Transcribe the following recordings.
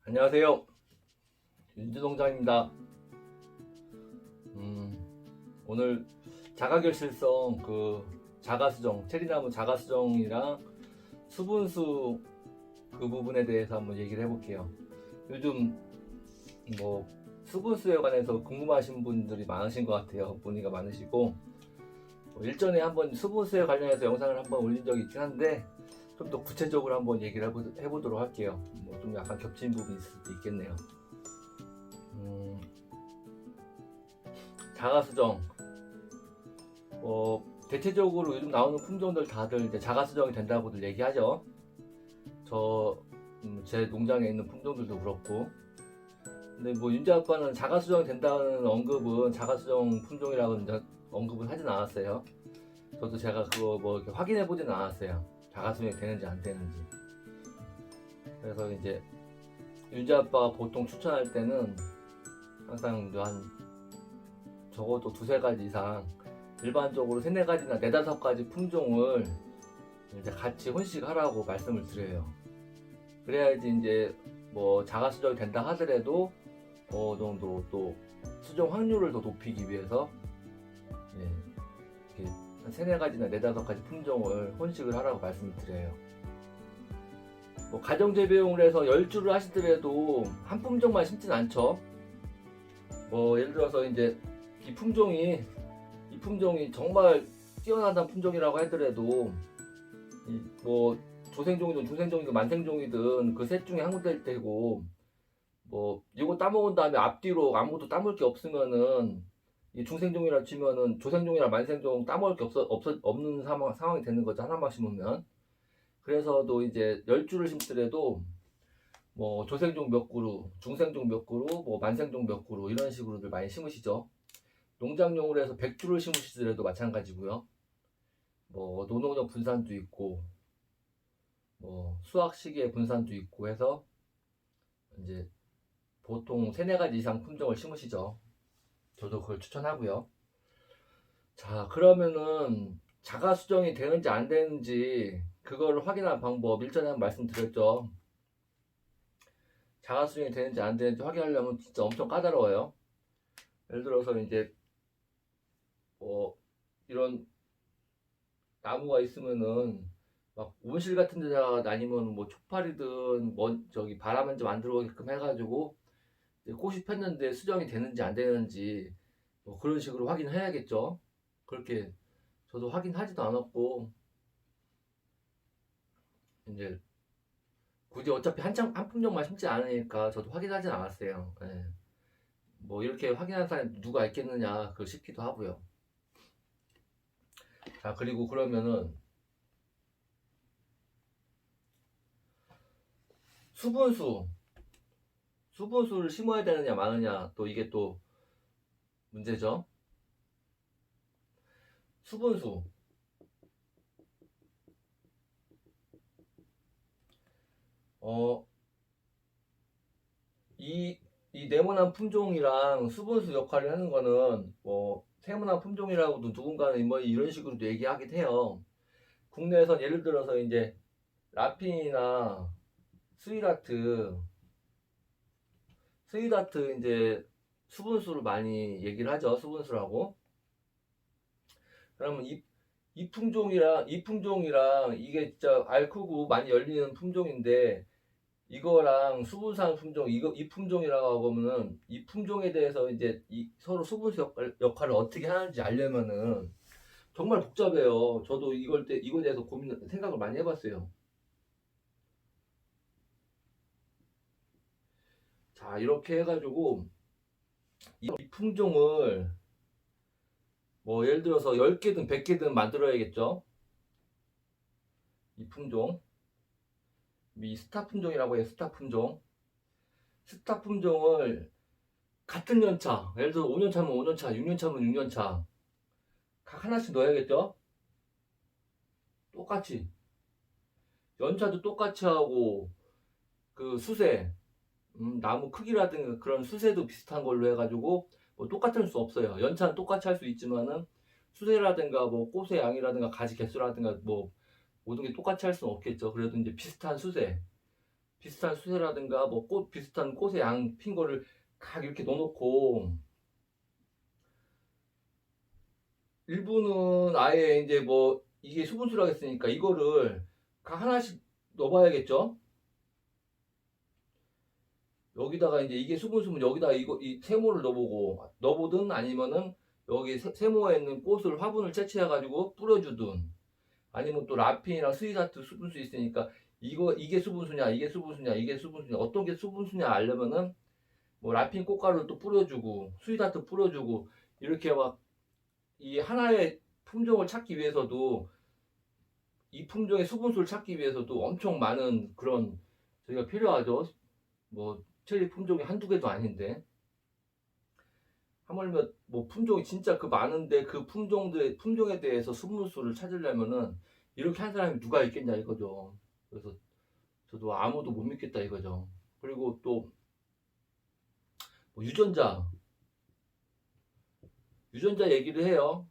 안녕하세요. 윤주농장입니다. 오늘 자가결실성 자가수정, 체리나무 자가수정이랑 수분수 그 부분에 대해서 한번 얘기를 해볼게요. 요즘 뭐 수분수에 관해서 궁금하신 분들이 많으신 것 같아요. 문의가 많으시고 일전에 한번 수분수에 관련해서 영상을 한번 올린 적이 있긴 한데 좀 더 구체적으로 한번 얘기를 해보도록 할게요. 뭐 좀 약간 겹친 부분이 있을 수도 있겠네요. 자가수정, 대체적으로 요즘 나오는 품종들 다들 이제 자가수정이 된다고들 얘기하죠. 제 농장에 있는 품종들도 그렇고. 근데 뭐 윤재 아빠는 자가수정이 된다는 언급은 자가수정 품종이라고 언급은 하진 않았어요. 저도 제가 그거 뭐 이렇게 확인해 보지는 않았어요. 자가수정이 되는지 안 되는지. 그래서 이제 윤재 아빠가 보통 추천할 때는 항상 한 적어도 두세 가지 이상 일반적으로 세네 가지나 네다섯 가지 품종을 이제 같이 혼식하라고 말씀을 드려요. 그래야지 이제 뭐 자가수정이 된다 하더라도 어느 정도 또 수정 확률을 더 높이기 위해서 이렇게 한 세네 가지나 네다섯 가지 품종을 혼식을 하라고 말씀을 드려요. 뭐 가정재배용을 해서 10주를 하시더라도 한 품종만 심진 않죠. 뭐 예를 들어서 이제 이 품종이 정말 뛰어나다는 품종이라고 하더라도 뭐 조생종이든 중생종이든 만생종이든 그 셋 중에 한 군데일 테고, 뭐 이거 따먹은 다음에 앞뒤로 아무것도 따먹을 게 없으면은 이 중생종이라 치면은 조생종이나 만생종 따먹을 게 없는 상황이 되는 거죠. 하나만 심으면. 그래서도 이제 10주를 심더라도 뭐 조생종 몇 그루, 중생종 몇 그루, 뭐 만생종 몇 그루 이런 식으로들 많이 심으시죠. 농장용으로 해서 100주를 심으시더라도 마찬가지고요. 뭐 노농용 분산도 있고 뭐 수확 시기에 분산도 있고 해서 이제 보통 세네 가지 이상 품종을 심으시죠. 저도 그걸 추천하고요. 자, 그러면은 자가 수정이 되는지 안 되는지 그거를 확인할 방법 일전에 한번 말씀드렸죠. 자가 수정이 되는지 안 되는지 확인하려면 진짜 엄청 까다로워요. 예를 들어서 이제 뭐 이런 나무가 있으면은 막 온실 같은 데다가 아니면 뭐 촉파리든 뭐 저기 바람 좀 안 들어오게끔 해가지고 꽃이 폈는데 수정이 되는지 안 되는지 뭐 그런 식으로 확인해야겠죠. 그렇게 저도 확인하지도 않았고 이제 굳이 어차피 한 품종만 심지 않으니까 저도 확인하진 않았어요. 예. 뭐 이렇게 확인한 사람이 누가 있겠느냐 그 싶기도 하고요. 자, 그리고 그러면은 수분수를 심어야 되느냐 마느냐 또 이게 또 문제죠. 수분수 어 이 네모난 품종이랑 수분수 역할을 하는 거는 뭐 세모난 품종이라고도 누군가는 뭐 이런 식으로도 얘기하긴 해요. 국내에선 예를 들어서 이제 라핀이나 스위다트 이제 수분수를 많이 얘기를 하죠. 수분수라고. 그러면 이 품종이랑 이게 진짜 알 크고 많이 열리는 품종인데 이거랑 수분산 품종 이 품종이라고 하면은 이 품종에 대해서 이제 서로 수분수 역할을 어떻게 하는지 알려면은 정말 복잡해요. 저도 이거에 대해서 생각을 많이 해봤어요. 자, 이렇게 해가지고 이 품종을 뭐 예를 들어서 10개든 100개든 만들어야겠죠. 이 품종 이 스타 품종이라고 해요. 스타 품종을 같은 연차, 예를 들어 5년 차면 5년 차, 6년 차면 6년 차 각 하나씩 넣어야겠죠. 똑같이 연차도 똑같이 하고 그 수세 나무 크기라든가 그런 수세도 비슷한 걸로 해가지고 뭐 똑같을 수 없어요. 연차는 똑같이 할 수 있지만은 수세라든가 뭐 꽃의 양이라든가 가지 개수라든가 뭐 모든 게 똑같이 할 수는 없겠죠. 그래도 이제 비슷한 수세 비슷한 수세라든가 뭐 꽃 비슷한 꽃의 양 핀 거를 각 이렇게 넣어놓고, 일부는 아예 이제 뭐 이게 수분수라고 했으니까 이거를 각 하나씩 넣어봐야겠죠. 여기다가 이제 이게 수분수면 여기다가 이거 이 세모를 넣어보든 아니면은 여기 세모에 있는 꽃을 화분을 채취해 가지고 뿌려주든, 아니면 또 라핀이랑 스위다트 수분수 있으니까 이게 수분수냐 이게 수분수냐 이게 수분수냐 어떤 게 수분수냐 알려면은 뭐 라핀 꽃가루를 또 뿌려주고 스위다트 뿌려주고, 이렇게 막 이 하나의 품종을 찾기 위해서도, 이 품종의 수분수를 찾기 위해서도 엄청 많은 그런 저희가 필요하죠. 뭐 체리 품종이 한두 개도 아닌데, 하물며 뭐 품종이 진짜 그 많은데 그 품종에 대해서 수분수를 찾으려면은 이렇게 한 사람이 누가 있겠냐 이거죠. 그래서 저도 아무도 못 믿겠다 이거죠. 그리고 또뭐 유전자 얘기를 해요.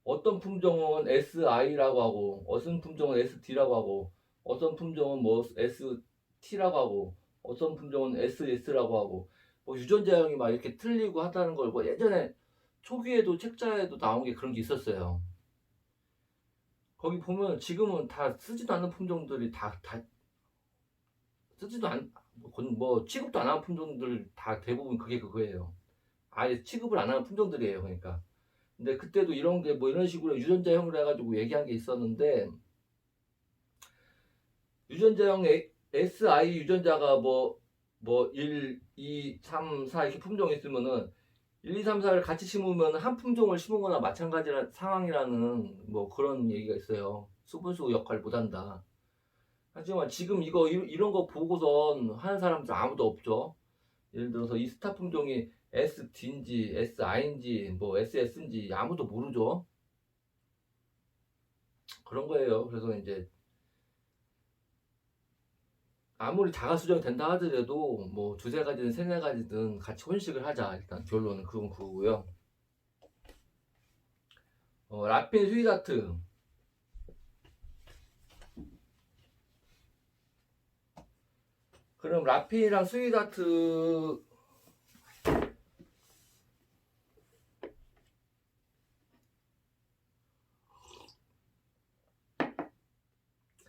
어떤 품종은 SI라고 하고, 어떤 품종은 SD라고 하고, 어떤 품종은 뭐 ST라고 하고, 어떤 품종은 SS라고 하고, 뭐 유전자형이 막 이렇게 틀리고 하다는 걸 뭐 예전에 초기에도 책자에도 나온 게 그런 게 있었어요. 거기 보면 지금은 다 쓰지도 않는 품종들이 다 쓰지도 뭐 취급도 안 하는 품종들 다 대부분 그거예요. 아예 취급을 안 하는 품종들이에요. 그러니까. 근데 그때도 이런 게 뭐 이런 식으로 유전자형으로 해가지고 얘기한 게 있었는데, 유전자형 SI 유전자가 뭐 1, 2, 3, 4 이렇게 품종이 있으면은 1, 2, 3, 4를 같이 심으면 한 품종을 심은 거나 마찬가지라는 상황이라는 뭐 그런 얘기가 있어요. 수분수 역할을 못 한다. 하지만 지금 이런 거 보고선 하는 사람들 아무도 없죠. 예를 들어서 이 스타 품종이 SD인지 SI인지 뭐 SS인지 아무도 모르죠. 그런 거예요. 그래서 이제 아무리 자가 수정이 된다 하더라도 뭐 두세 가지든 세네 가지든 같이 혼식을 하자. 일단 결론은 그건 그거고요. 라핀 스위다트. 그럼 라핀이랑 스위다트,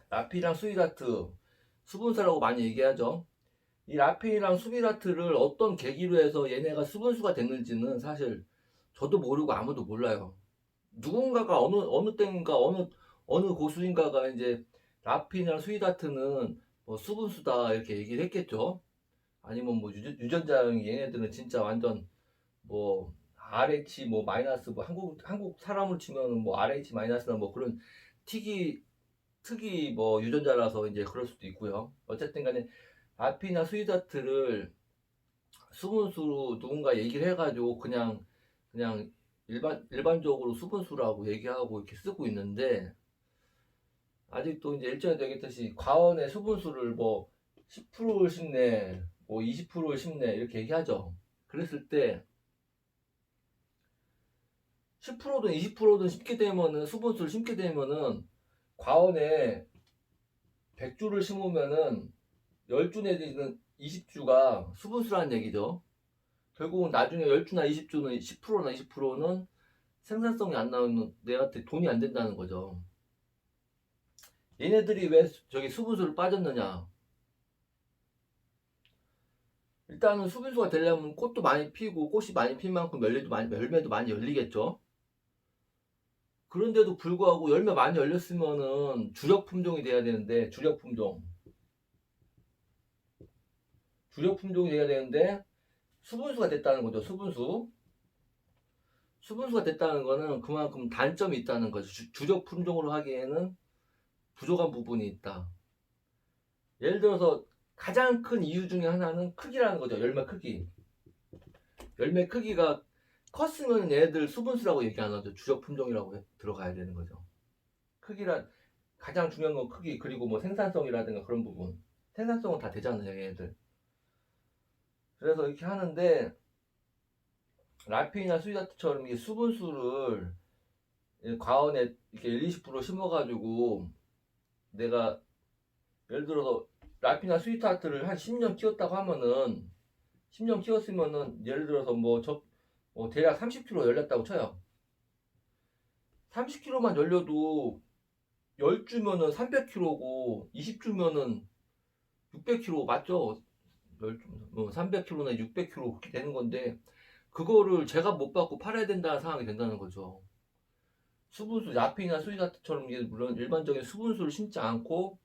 라핀이랑 스위다트 수분수라고 많이 얘기하죠. 이 라핀이랑 스위다트를 어떤 계기로 해서 얘네가 수분수가 됐는지는 사실 저도 모르고 아무도 몰라요. 누군가가 어느 땡인가 어느 고수인가가 이제 라핀이랑 스위다트는 뭐 수분수다 이렇게 얘기를 했겠죠. 아니면 뭐 유전자형이 얘네들은 진짜 완전 뭐 RH 뭐 마이너스, 뭐 한국 사람을 치면 뭐 RH 마이너스나 뭐 그런 특이 뭐 유전자라서 이제 그럴 수도 있고요. 어쨌든 간에 라핀이나 스위다트를 수분수로 누군가 얘기를 해가지고 그냥 일반적으로 수분수라고 얘기하고 이렇게 쓰고 있는데, 아직도 이제 일전에 얘기했듯이 과원의 수분수를 뭐 10%를 심네 뭐 20%를 심네 이렇게 얘기하죠. 그랬을 때 10%든 20%든 심게 되면은, 수분수를 심게 되면은 과원에 100주를 심으면은 10주 내지는 20주가 수분수라는 얘기죠. 결국은 나중에 10주나 20주는 10%나 20%는 생산성이 안 나오면 내한테 돈이 안 된다는 거죠. 얘네들이 왜 저기 수분수를 빠졌느냐? 일단은 수분수가 되려면 꽃도 많이 피고, 꽃이 많이 핀 만큼 열매도 많이 열리겠죠. 그런데도 불구하고 열매 많이 열렸으면은 주력 품종이 돼야 되는데, 주력 품종이 돼야 되는데 수분수가 됐다는 거죠. 수분수가 됐다는 거는 그만큼 단점이 있다는 거죠. 주력 품종으로 하기에는 부족한 부분이 있다. 예를 들어서 가장 큰 이유 중에 하나는 크기라는 거죠. 열매 크기. 열매 크기가 컸으면 얘네들 수분수라고 얘기 안 하죠. 주력 품종이라고 들어가야 되는 거죠. 크기란 가장 중요한 건 크기, 그리고 뭐 생산성이라든가 그런 부분. 생산성은 다 되잖아요, 얘네들. 그래서 이렇게 하는데, 라핀이나 스위다트처럼 이 수분수를 과원에 이렇게 1, 20% 심어가지고 내가 예를 들어서 라피나 스위트하트를 한 10년 키웠다고 하면은 10년 키웠으면은 예를 들어서 대략 30kg 열렸다고 쳐요. 30kg만 열려도 10주면은 300kg고 20주면은 600kg 맞죠? 10주, 300kg나 600kg 그렇게 되는 건데 그거를 제가 못 받고 팔아야 된다는 상황이 된다는 거죠. 수분수, 라피나 스위트하트처럼 물론 일반적인 수분수를 심지 않고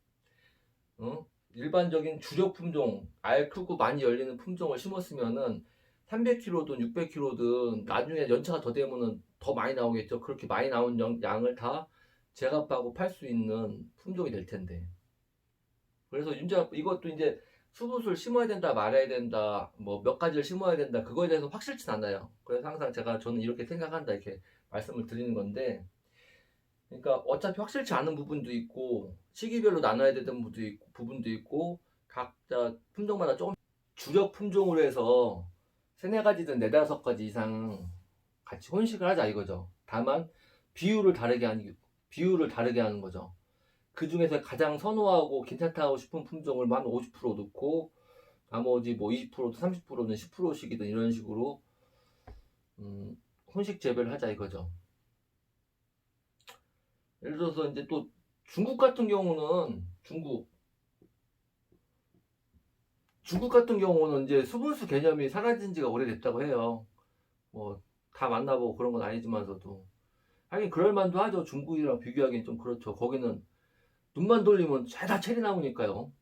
일반적인 주력 품종, 알 크고 많이 열리는 품종을 심었으면은 300kg든 600kg든 나중에 연차가 더 되면은 더 많이 나오겠죠. 그렇게 많이 나온 양을 다 제값하고 팔 수 있는 품종이 될 텐데. 그래서 이것도 이제 수분수를 심어야 된다, 말아야 된다, 뭐 몇 가지를 심어야 된다, 그거에 대해서 확실치 않아요. 그래서 항상 저는 이렇게 생각한다, 이렇게 말씀을 드리는 건데, 그러니까 어차피 확실치 않은 부분도 있고 시기별로 나눠야 되는 부분도 있고 각자 품종마다 조금 주력 품종으로 해서 세네 가지든 네다섯 가지 이상 같이 혼식을 하자 이거죠. 다만 비율을 다르게 하는 거죠. 그 중에서 가장 선호하고 괜찮다고 싶은 품종을만 50% 넣고 나머지 뭐 20%든 30%든 10%씩이든 이런 식으로 혼식 재배를 하자 이거죠. 예를 들어서 이제 또 중국 같은 경우는 중국 같은 경우는 이제 수분수 개념이 사라진 지가 오래됐다고 해요. 뭐 다 만나보고 그런 건 아니지만서도 하긴 그럴 만도 하죠. 중국이랑 비교하기엔 좀 그렇죠. 거기는 눈만 돌리면 죄다 체리 나무니까요.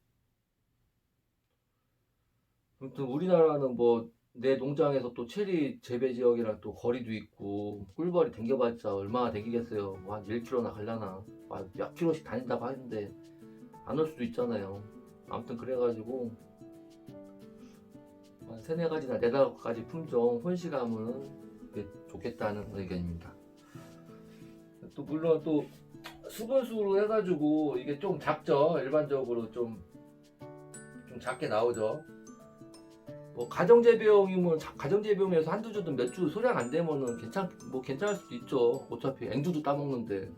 아무튼 우리나라는 뭐 내 농장에서 또 체리 재배 지역이랑 또 거리도 있고 꿀벌이 댕겨봤자 얼마나 댕기겠어요. 뭐 한 1km나 갈라나 몇 킬로씩 다닌다고 하는데 안 올 수도 있잖아요. 아무튼 그래가지고 한 세네 가지나 네다섯 가지 품종 혼식하면 좋겠다는 의견입니다. 또 물론 또 수분수로 해가지고 이게 좀 작죠. 일반적으로 좀 작게 나오죠. 뭐 가정재배용에서 한두 주든 몇 주 소량 안 되면은 괜찮을 수도 있죠. 어차피 앵두도 따먹는데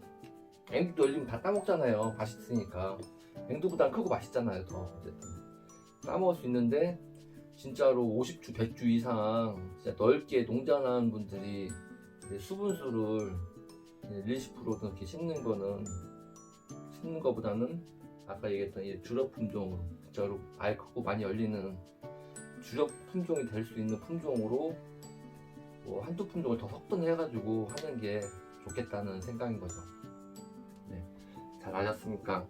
앵두도 열리면 다 따먹잖아요. 맛있으니까 앵두보단 크고 맛있잖아요. 더 어쨌든 따먹을 수 있는데 진짜로 50주 100주 이상 진짜 넓게 농장하는 분들이 수분수를 1, 20%든 이렇게 심는 거보다는 아까 얘기했던 이 주력 품종으로 진짜로 알 크고 많이 열리는 주력 품종이 될 수 있는 품종으로 뭐 한두 품종을 더 석분해가지고 하는 게 좋겠다는 생각인 거죠. 네, 잘 아셨습니까?